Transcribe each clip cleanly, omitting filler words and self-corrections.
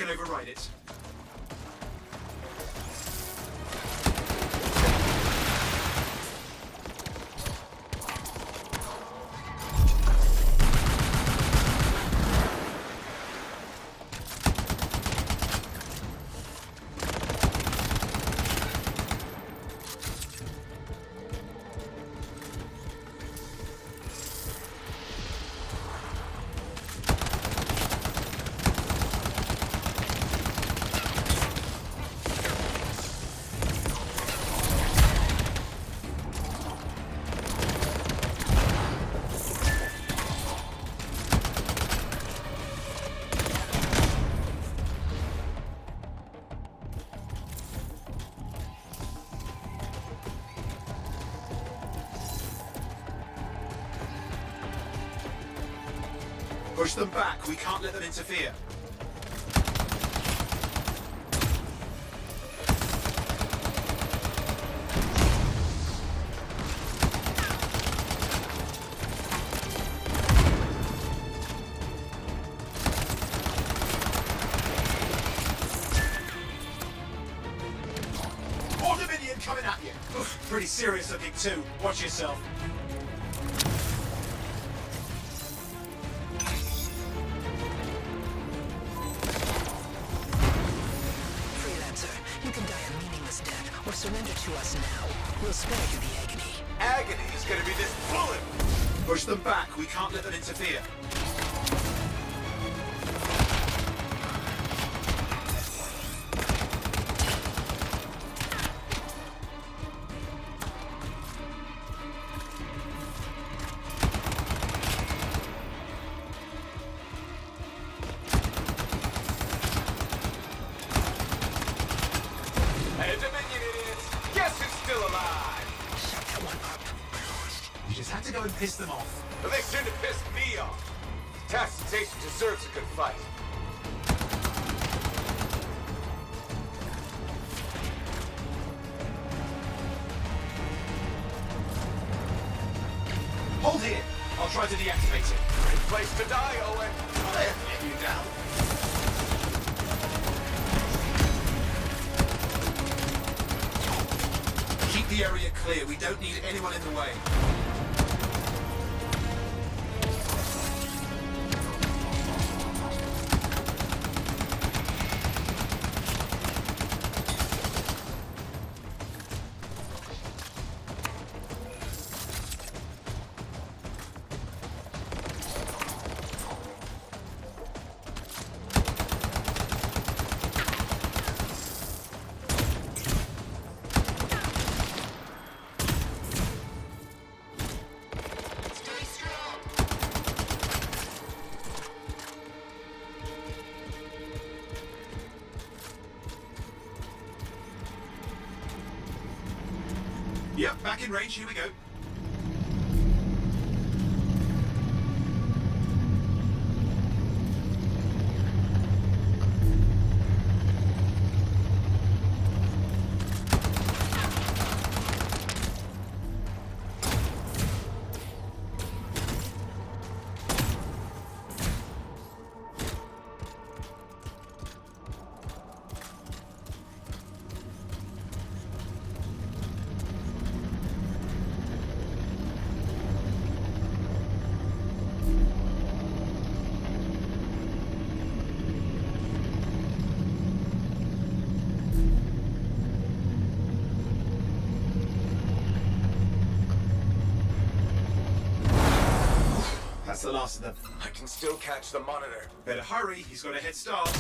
can override it. Push them back, we can't let them interfere. More Dominion coming at you. Oof, pretty serious looking too. Watch yourself. Or surrender to us now. We'll spare you the agony. Agony is going to be this bullet! Push them back, we can't let them interfere. Hey, Dominion idiots! Guess who's still alive? Shut that one up. You just had to go and piss them off. But they shouldn't have pissed me off. Task Station deserves a good fight. Hold here. I'll try to deactivate it. Great place to die, Owen. I'll let you down. Keep the area clear. We don't need anyone in the way. Yep, back in range. Here we go. That's the last of them. I can still catch the monitor. Better hurry, he's got a head start.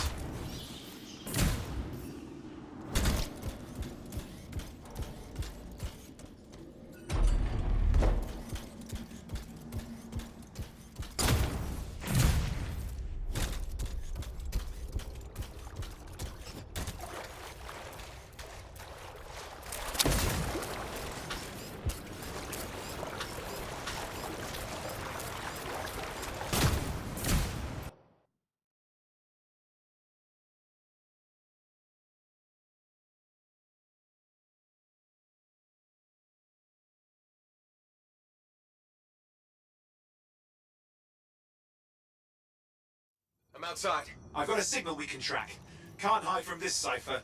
I'm outside. I've got a signal we can track. Can't hide from this cipher.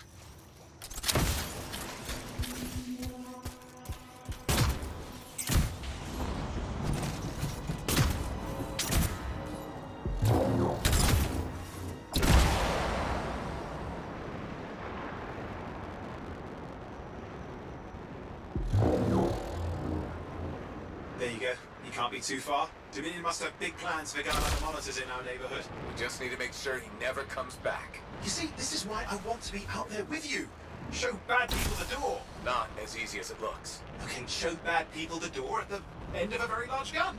There you go. You can't be too far. Dominion must have big plans for going about the monitors in our neighborhood. We just need to make sure he never comes back. You see, this is why I want to be out there with you. Show bad people the door. Not as easy as it looks. Okay, show bad people the door at the end of a very large gun.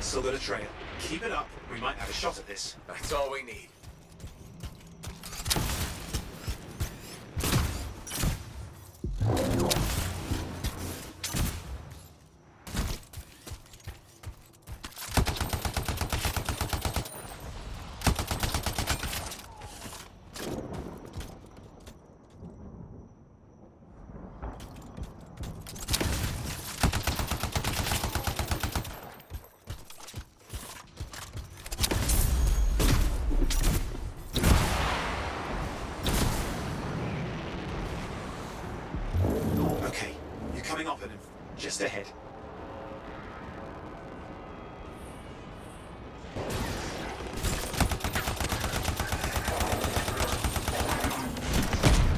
Still got a trail. Keep it up. We might have a shot at this. That's all we need. Okay, you're coming up on him. Just ahead.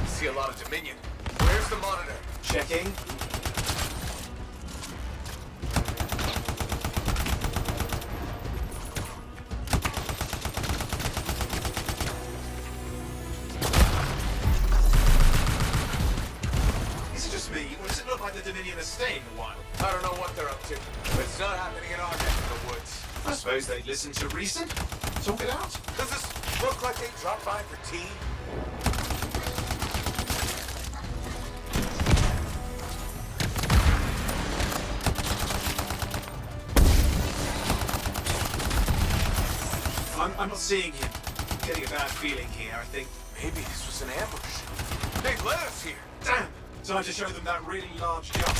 See a lot of Dominion. Where's the monitor? Checking. Is it just me, or does it look like the Dominion are staying a while? I don't know what they're up to, but it's not happening in our neck of the woods. I suppose they'd listen to reason. Talk it out. Does this look like they dropped by for tea? I'm not seeing him. I'm getting a bad feeling here, I think. Maybe this was an ambush. They led us here. Damn! Time to show them that really large gun.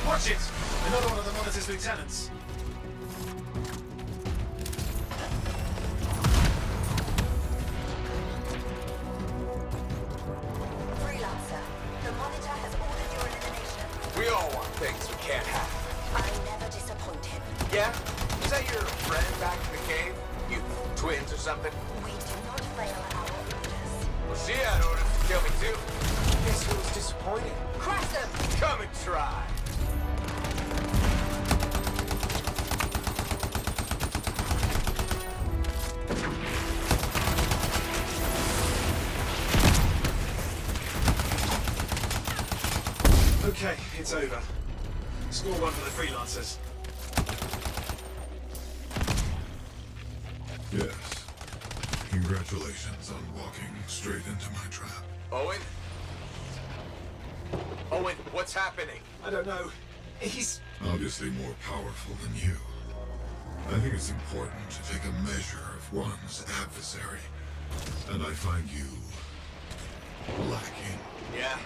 Watch it! Another one of the monitor's lieutenants. Freelancer, the monitor has ordered your elimination. We all want things we can't have. I never disappoint him. Yeah? Is that your friend back in the cave? You twins or something? We do not fail our orders. Well, she had orders to kill me too. Guess who was disappointed? Crush them! Come and try. Okay, it's over. Score one for the freelancers. Yes. You Congratulations on walking straight into my trap. Owen? Owen, what's happening? I don't know. He's... Obviously more powerful than you. I think it's important to take a measure of one's adversary. And I find you lacking. Yeah?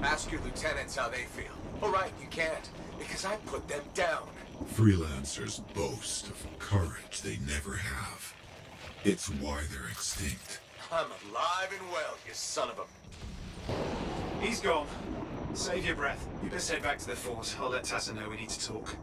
Ask your lieutenants how they feel. All right, you can't, because I put them down. Freelancers boast of courage they never have. It's why they're extinct. I'm alive and well, you son of a... He's gone. Save your breath. You best head back to the fort. I'll let Tassa know we need to talk.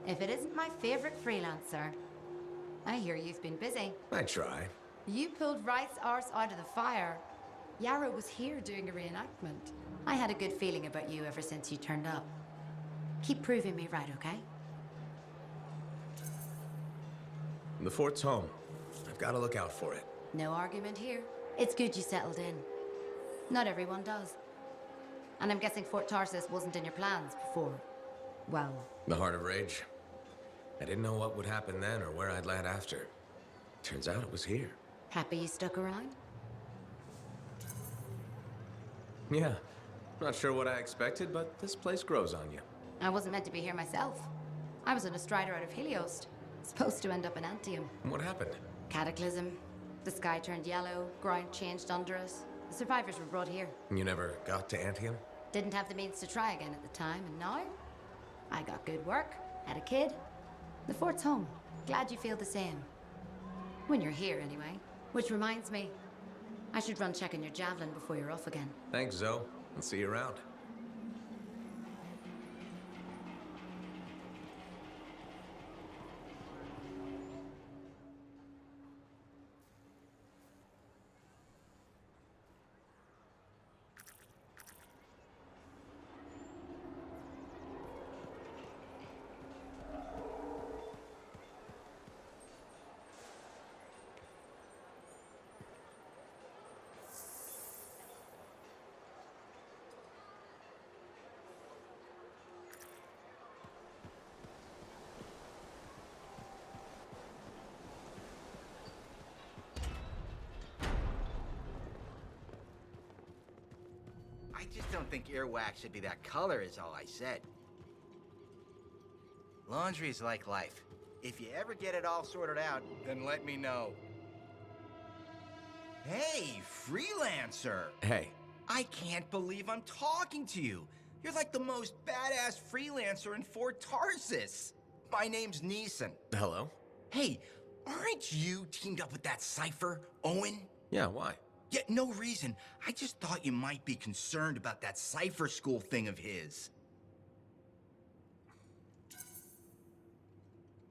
if it isn't my favorite freelancer. I hear you've been busy. I try. You pulled Wright's arse out of the fire. Yarrow was here doing a reenactment. I had a good feeling about you ever since you turned up. Keep proving me right, okay? The fort's home. I've got to look out for it. No argument here. It's good you settled in. Not everyone does. And I'm guessing Fort Tarsis wasn't in your plans before. Well... The Heart of Rage. I didn't know what would happen then or where I'd land after. Turns out it was here. Happy you stuck around? Yeah. Not sure what I expected, but this place grows on you. I wasn't meant to be here myself. I was on a strider out of Helios. Supposed to end up in Anthem. What happened? Cataclysm. The sky turned yellow, ground changed under us. The survivors were brought here. You never got to Anthem? Didn't have the means to try again at the time, and now I got good work, had a kid. The fort's home. Glad you feel the same. When you're here, anyway. Which reminds me, I should run checking your javelin before you're off again. Thanks, Zoe. I'll see you around. I just don't think earwax should be that color is all I said. Laundry is like life. If you ever get it all sorted out, then let me know. Hey, freelancer! Hey. I can't believe I'm talking to you. You're like the most badass freelancer in Fort Tarsis. My name's Neeson. Hello? Hey, aren't you teamed up with that cipher, Owen? Yeah, why? Yeah, no reason. I just thought you might be concerned about that cipher school thing of his.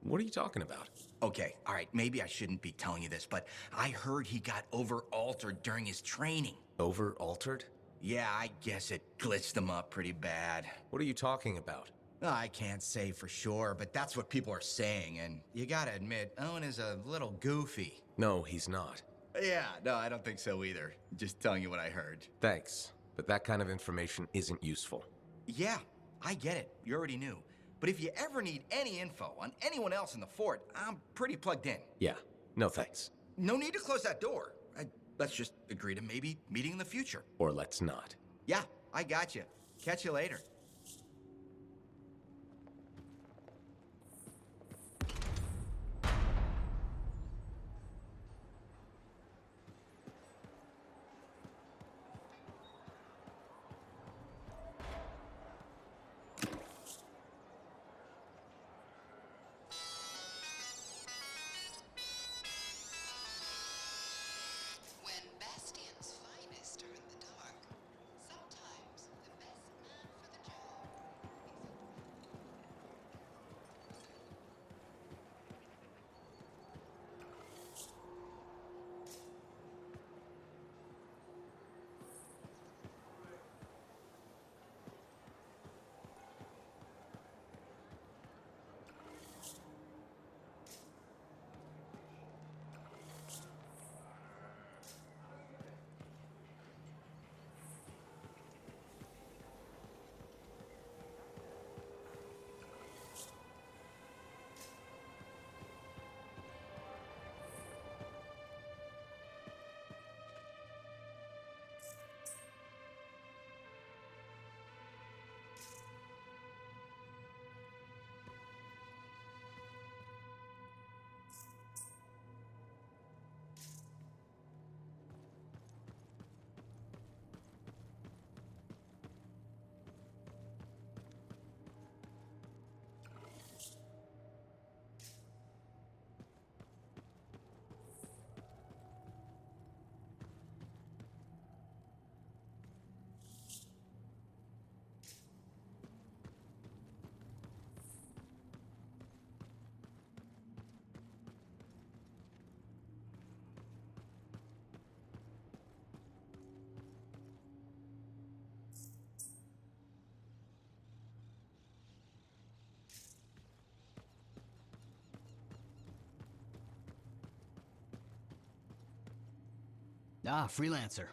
What are you talking about? Okay, all right, maybe I shouldn't be telling you this, but I heard he got over-altered during his training. Over-altered? Yeah, I guess it glitched him up pretty bad. What are you talking about? I can't say for sure, but that's what people are saying, and you gotta admit, Owen is a little goofy. No, he's not. Yeah, no, I don't think so either. Just telling you what I heard. Thanks, but that kind of information isn't useful. Yeah, I get it. You already knew. But if you ever need any info on anyone else in the fort, I'm pretty plugged in. Yeah, no thanks. No need to close that door. Let's just agree to maybe meeting in the future. Or let's not. Yeah, I got you. Catch you later. When Bastion's finest are in the dark, sometimes the best man for the Ah, freelancer.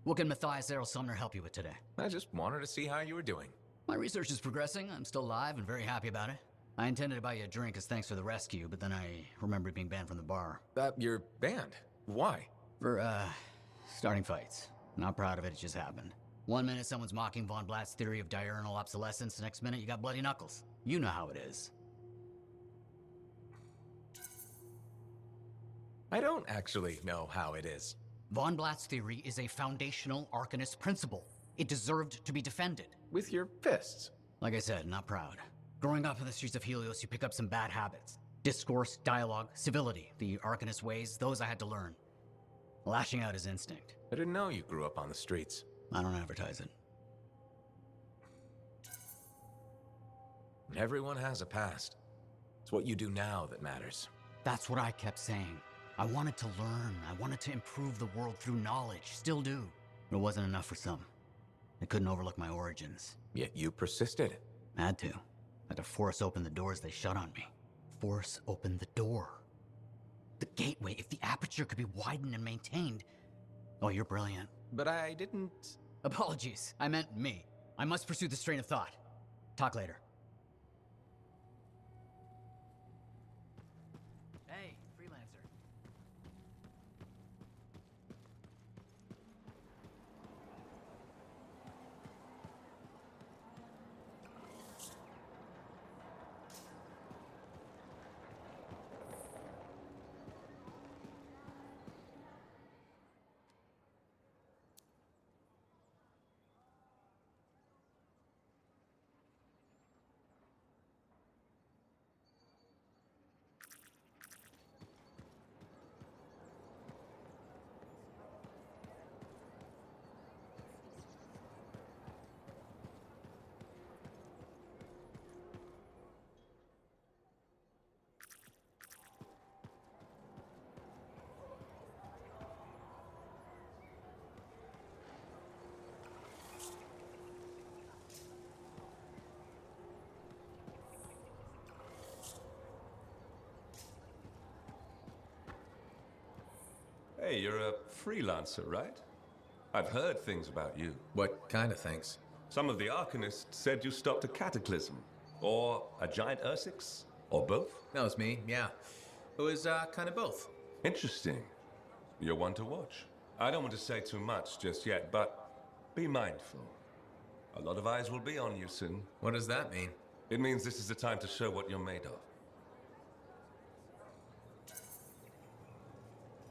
What can Matthias Errol Sumner help you with today? I just wanted to see how you were doing. My research is progressing. I'm still alive and very happy about it. I intended to buy you a drink as thanks for the rescue, but then I remembered being banned from the bar. You're banned. Why? For, starting fights. Not proud of it, it just happened. One minute someone's mocking Von Blatt's theory of diurnal obsolescence, the next minute you got bloody knuckles. You know how it is. I don't actually know how it is. Von Blatt's theory is a foundational Arcanist principle. It deserved to be defended. With your fists. Like I said, not proud. Growing up in the streets of Helios, you pick up some bad habits. Discourse, dialogue, civility. The Arcanist ways, those I had to learn. Lashing out is instinct. I didn't know you grew up on the streets. I don't advertise it. Everyone has a past. It's what you do now that matters. That's what I kept saying. I wanted to learn. I wanted to improve the world through knowledge. Still do. But it wasn't enough for some. I couldn't overlook my origins. Yet you persisted. Had to. Had to force open the doors they shut on me. Force open the door. The gateway, if the aperture could be widened and maintained. Oh, you're brilliant. But I didn't... Apologies. I meant me. I must pursue this train of thought. Talk later. Hey, freelancer. Hey, you're a freelancer, right? I've heard things about you. What kind of things? Some of the Arcanists said you stopped a cataclysm, or a giant Ursix, or both. That was me, yeah. It was, kind of both. Interesting. You're one to watch. I don't want to say too much just yet, but be mindful. A lot of eyes will be on you soon. What does that mean? It means this is the time to show what you're made of.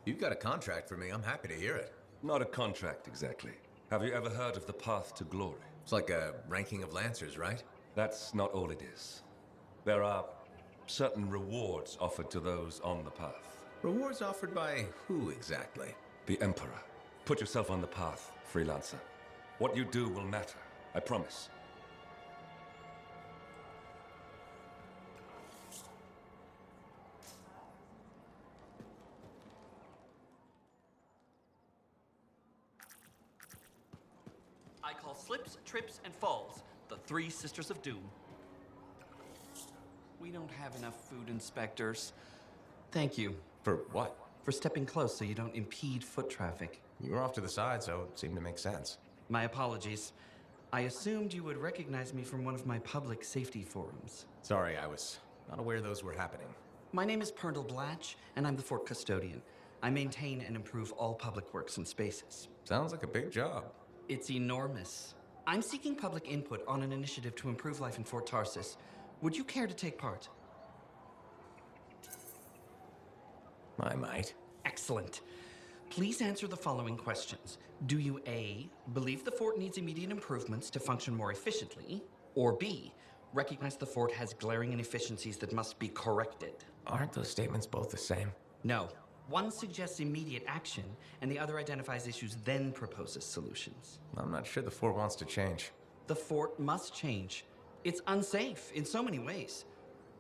You've got a contract for me. I'm happy to hear it. Not a contract, exactly. Have you ever heard of the path to glory? It's like a ranking of lancers, right? That's not all it is. There are certain rewards offered to those on the path. Rewards offered by who exactly? The Emperor. Put yourself on the path, freelancer. What you do will matter, I promise. I call slips, trips, and falls the three sisters of doom. We don't have enough food inspectors. Thank you. For what? For stepping close so you don't impede foot traffic. You were off to the side, so it seemed to make sense. My apologies. I assumed you would recognize me from one of my public safety forums. Sorry, I was not aware those were happening. My name is Pernell Blatch, and I'm the fort custodian. I maintain and improve all public works and spaces. Sounds like a big job. It's enormous. I'm seeking public input on an initiative to improve life in Fort Tarsis. Would you care to take part? I might. Excellent. Please answer the following questions. Do you A, believe the fort needs immediate improvements to function more efficiently? Or B, recognize the fort has glaring inefficiencies that must be corrected? Aren't those statements both the same? No. One suggests immediate action, and the other identifies issues, then proposes solutions. I'm not sure the fort wants to change. The fort must change. It's unsafe in so many ways.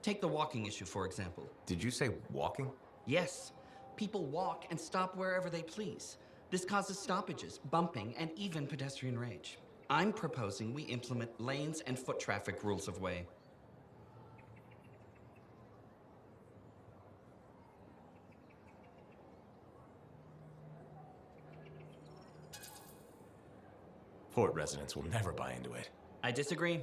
Take the walking issue, for example. Did you say walking? Yes. People walk and stop wherever they please. This causes stoppages, bumping, and even pedestrian rage. I'm proposing we implement lanes and foot traffic rules of way. Fort residents will never buy into it. I disagree.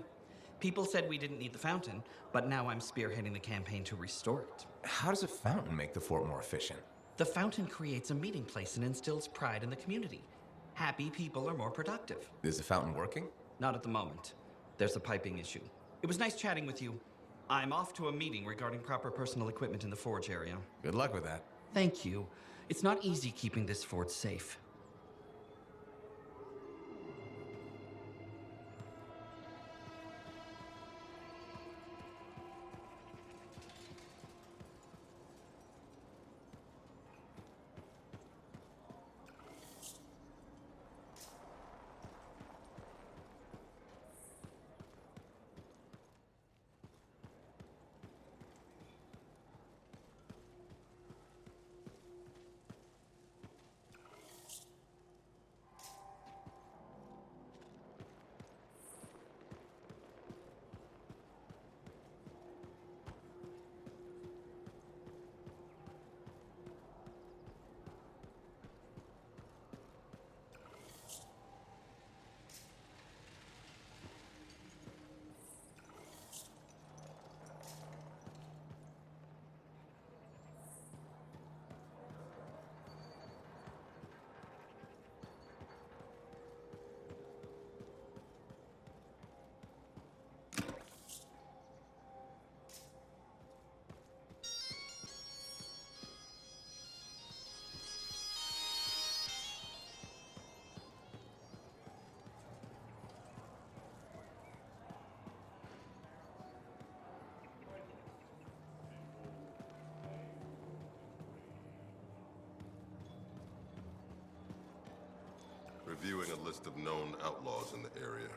People said we didn't need the fountain, but now I'm spearheading the campaign to restore it. How does a fountain make the fort more efficient? The fountain creates a meeting place and instills pride in the community. Happy people are more productive. Is the fountain working? Not at the moment. There's a piping issue. It was nice chatting with you. I'm off to a meeting regarding proper personal equipment in the forge area. Good luck with that. Thank you. It's not easy keeping this fort safe. Reviewing a list of known outlaws in the area.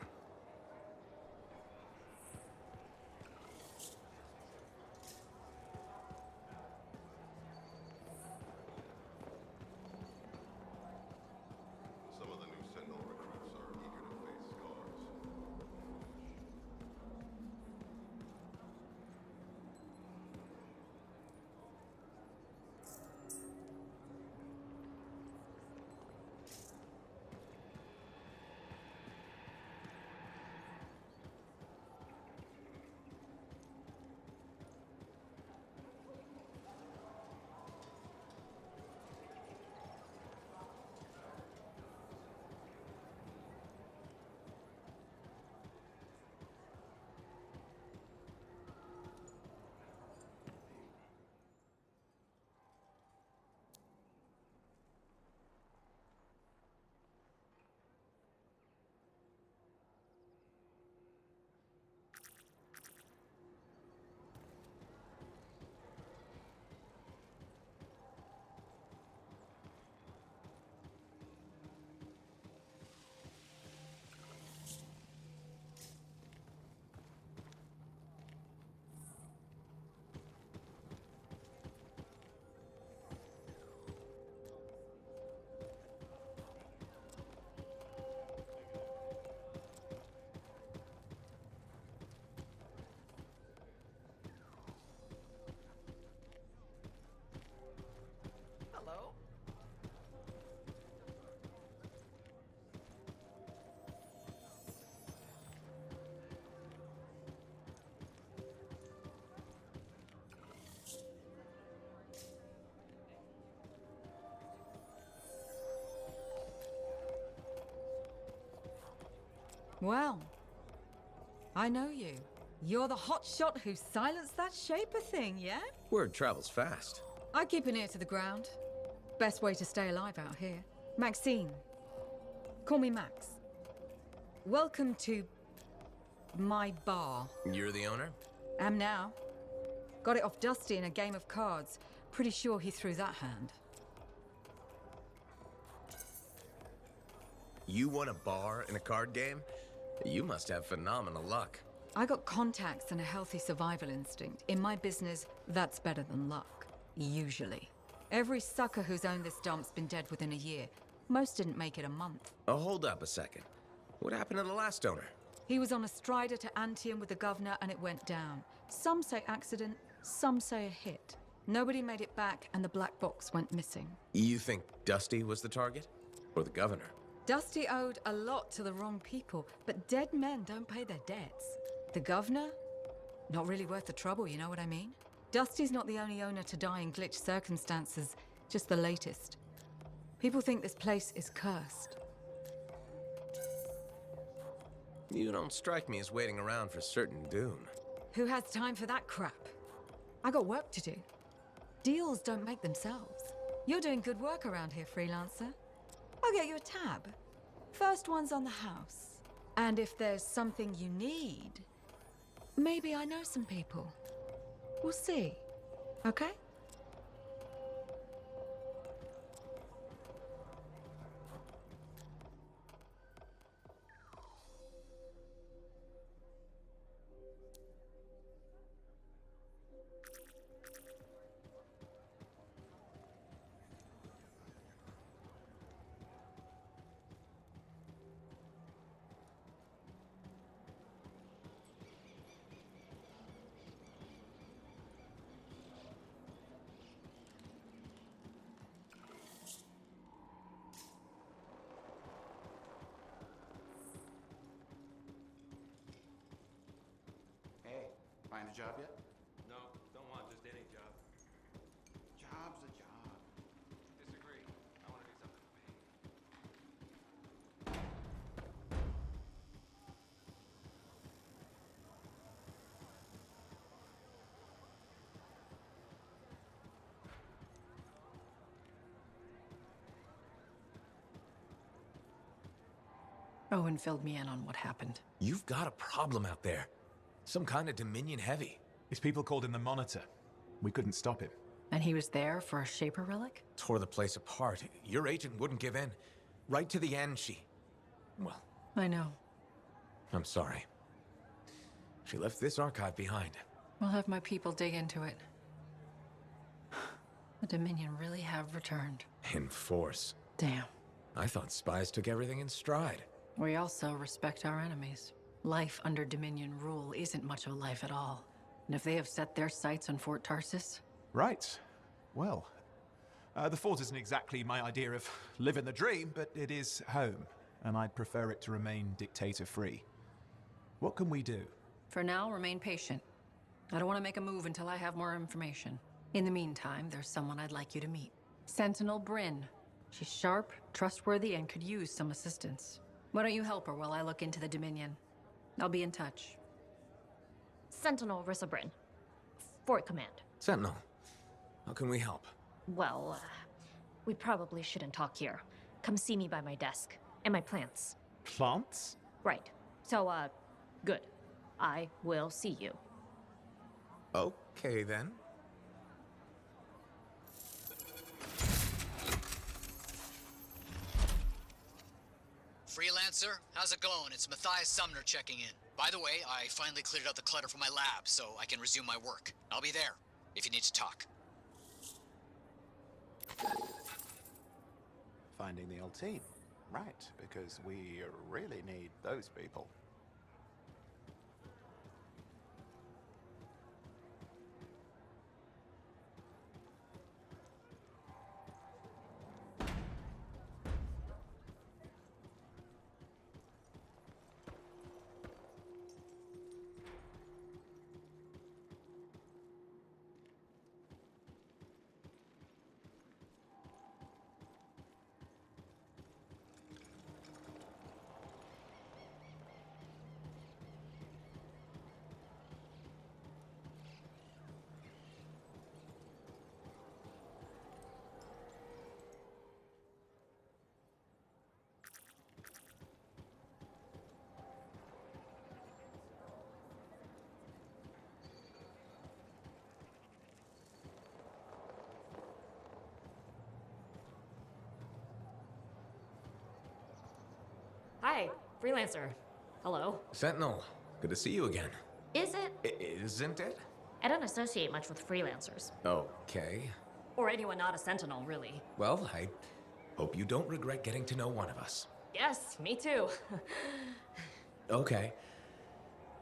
Some of the new Sentinel recruits are eager to face scars. Hello? Well, I know you. You're the hotshot who silenced that Shaper thing, yeah? Word travels fast. I keep an ear to the ground. Best way to stay alive out here. Maxine. Call me Max. Welcome to my bar. You're the owner? Am now. Got it off Dusty in a game of cards. Pretty sure he threw that hand. You won a bar in a card game? You must have phenomenal luck. I got contacts and a healthy survival instinct. In my business, that's better than luck. Usually. Every sucker who's owned this dump's been dead within a year. Most didn't make it a month. Oh, hold up a second. What happened to the last owner? He was on a strider to Anthem with the governor and it went down. Some say accident, some say a hit. Nobody made it back and the black box went missing. You think Dusty was the target? Or the governor? Dusty owed a lot to the wrong people, but dead men don't pay their debts. The governor? Not really worth the trouble, you know what I mean? Dusty's not the only owner to die in glitch circumstances, just the latest. People think this place is cursed. You don't strike me as waiting around for certain doom. Who has time for that crap? I got work to do. Deals don't make themselves. You're doing good work around here, freelancer. I'll get you a tab. First one's on the house. And if there's something you need, maybe I know some people. We'll see. Okay? Find a job yet? No, don't want just any job. Job's a job. Disagree. I want to do something for me. Owen filled me in on what happened. You've got a problem out there. Some kind of Dominion heavy. His people called him the Monitor. We couldn't stop him. And he was there for a Shaper relic? Tore the place apart. Your agent wouldn't give in. Right to the end, well, I know. I'm sorry. She left this archive behind. We'll have my people dig into it. The Dominion really have returned. In force. Damn. I thought spies took everything in stride. We also respect our enemies. Life under Dominion rule isn't much of a life at all. And if they have set their sights on Fort Tarsis... Right. Well, the fort isn't exactly my idea of living the dream, but it is home, and I'd prefer it to remain dictator-free. What can we do? For now, remain patient. I don't want to make a move until I have more information. In the meantime, there's someone I'd like you to meet. Sentinel Bryn. She's sharp, trustworthy, and could use some assistance. Why don't you help her while I look into the Dominion? I'll be in touch. Sentinel Rissa Bryn. Fort Command. Sentinel, how can we help? Well, we probably shouldn't talk here. Come see me by my desk. And my plants. Plants? Right. So, good. I will see you. Okay, then. Freelancer, how's it going? It's Matthias Sumner checking in. By the way, I finally cleared out the clutter from my lab, so I can resume my work. I'll be there, if you need to talk. Finding the old team. Right, because we really need those people. Hi, Freelancer. Hello. Sentinel, good to see you again. Is it? Isn't it? I don't associate much with freelancers. Okay. Or anyone not a Sentinel, really. Well, I hope you don't regret getting to know one of us. Yes, me too. Okay.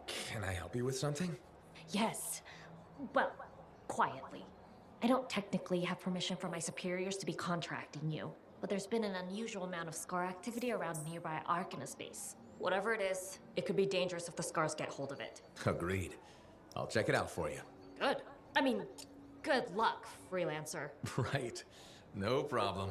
Can I help you with something? Yes. Well, quietly. I don't technically have permission from my superiors to be contracting you. but there's been an unusual amount of scar activity around nearby Arcanist base. Whatever it is, it could be dangerous if the scars get hold of it. Agreed. I'll check it out for you. Good. I mean, good luck, freelancer. Right. No problem.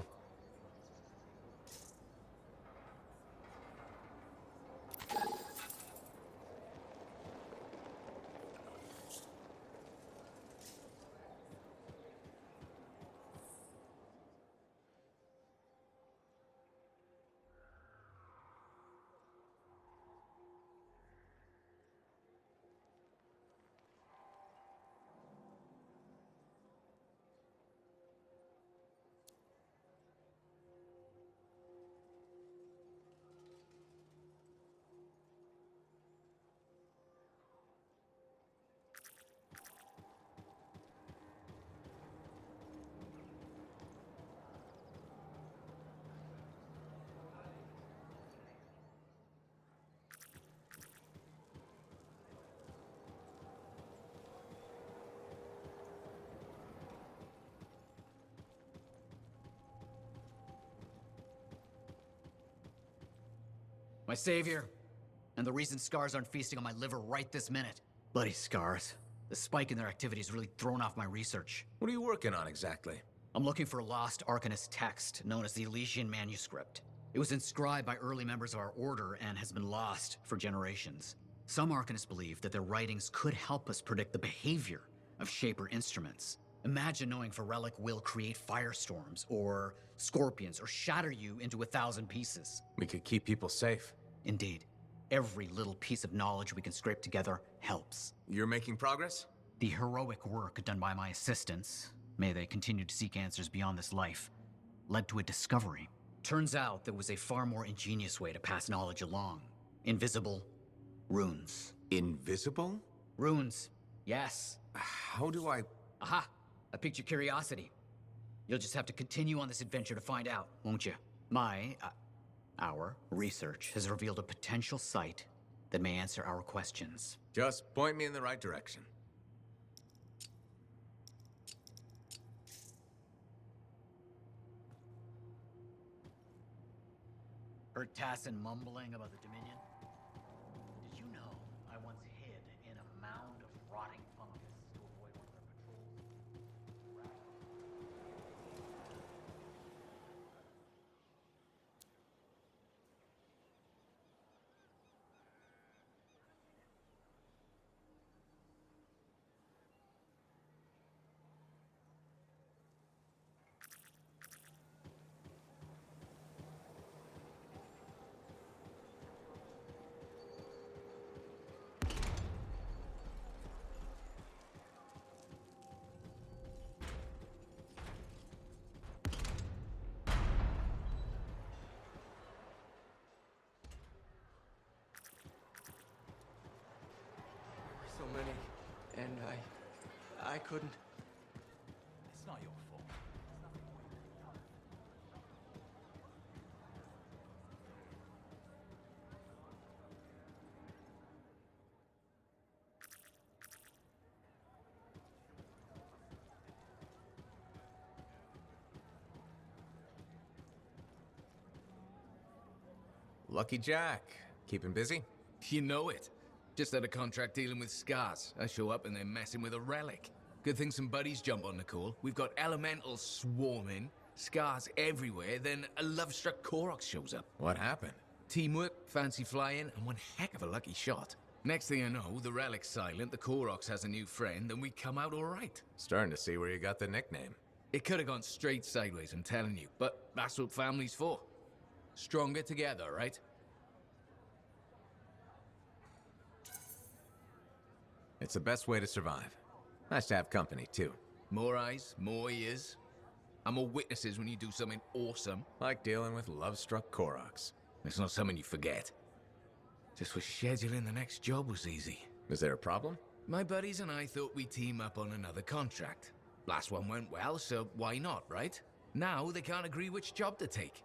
My savior, and the reason scars aren't feasting on my liver right this minute. Bloody scars. The spike in their activity has really thrown off my research. What are you working on exactly? I'm looking for a lost Arcanist text known as the Elysian Manuscript. It was inscribed by early members of our order and has been lost for generations. Some Arcanists believe that their writings could help us predict the behavior of Shaper instruments. Imagine knowing if a relic will create firestorms, or scorpions, or shatter you into 1,000 pieces. We could keep people safe. Indeed. Every little piece of knowledge we can scrape together helps. You're making progress? The heroic work done by my assistants, may they continue to seek answers beyond this life, led to a discovery. Turns out there was a far more ingenious way to pass knowledge along. Invisible runes. Invisible? Runes, yes. How do I... Aha! I piqued your curiosity. You'll just have to continue on this adventure to find out, won't you? Our research has revealed a potential site that may answer our questions. Just point me in the right direction. Heard Tassin mumbling about the Dominion? Did you know I once hid in a mound of rotting fungus to avoid one of their patrols? So many, and I couldn't. It's not your fault. Lucky Jack. Keeping busy? You know it. Just had a contract dealing with scars. I show up and they're messing with a relic. Good thing some buddies jump on the call. We've got elementals swarming, scars everywhere, then a love-struck Koroks shows up. What happened? Teamwork, fancy flying, and one heck of a lucky shot. Next thing I know, the relic's silent, the Koroks has a new friend, and we come out all right. Starting to see where you got the nickname. It could have gone straight sideways, I'm telling you, but that's what family's for. Stronger together, right? It's the best way to survive. Nice to have company, too. More eyes, more ears. And more witnesses when you do something awesome. Like dealing with love-struck Koroks. It's not something you forget. Just wish scheduling the next job was easy. Is there a problem? My buddies and I thought we'd team up on another contract. Last one went well, so why not, right? Now they can't agree which job to take.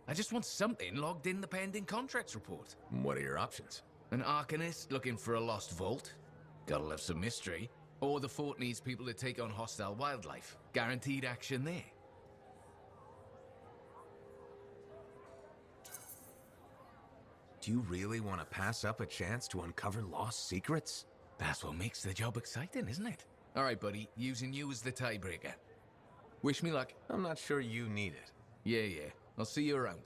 I just want something logged in the pending contracts report. What are your options? An Arcanist looking for a lost vault. Gotta love some mystery. Or the fort needs people to take on hostile wildlife. Guaranteed action there. Do you really want to pass up a chance to uncover lost secrets? That's what makes the job exciting, isn't it? All right, buddy, using you as the tiebreaker. Wish me luck. I'm not sure you need it. Yeah. I'll see you around.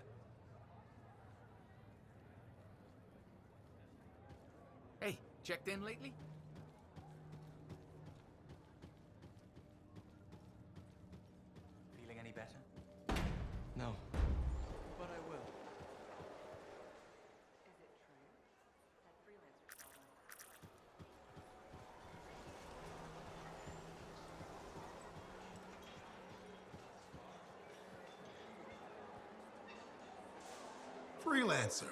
Hey, checked in lately? Feeling any better? No. But I will. Freelancer.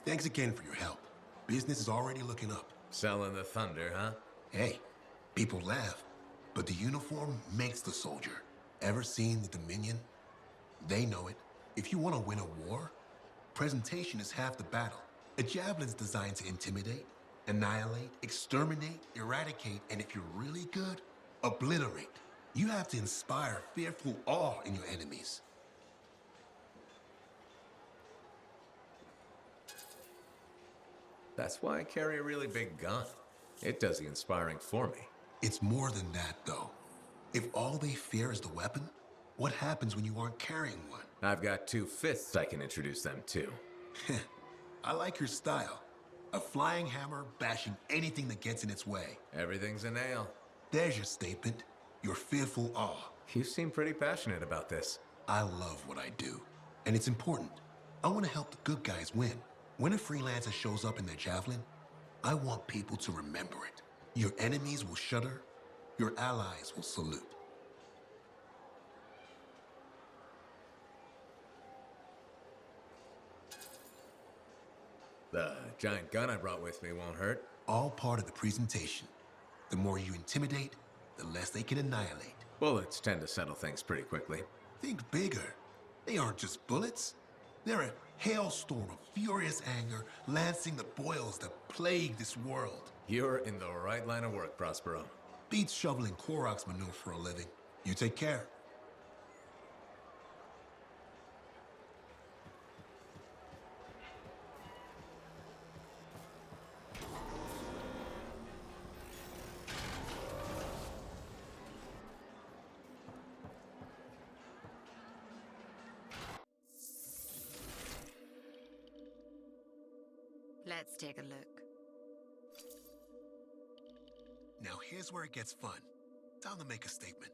Thanks again for your help. Business is already looking up. Selling the thunder, huh? Hey, people laugh, but the uniform makes the soldier. Ever seen the Dominion? They know it. If you want to win a war, presentation is half the battle. A javelin's designed to intimidate, annihilate, exterminate, eradicate, and if you're really good, obliterate. You have to inspire fearful awe in your enemies. That's why I carry a really big gun. It does the inspiring for me. It's more than that, though. If all they fear is the weapon, what happens when you aren't carrying one? I've got 2 fists I can introduce them to. I like your style. A flying hammer bashing anything that gets in its way. Everything's a nail. There's your statement. Your fearful awe. You seem pretty passionate about this. I love what I do. And it's important. I want to help the good guys win. When a freelancer shows up in their javelin, I want people to remember it. Your enemies will shudder. Your allies will salute. The giant gun I brought with me won't hurt. All part of the presentation. The more you intimidate, the less they can annihilate. Bullets tend to settle things pretty quickly. Think bigger. They aren't just bullets. They're a hailstorm of furious anger lancing the boils that plague this world. You're in the right line of work, Prospero. Beats shoveling Clorox manure for a living. You take care. Let's take a look. Now here's where it gets fun. Time to make a statement.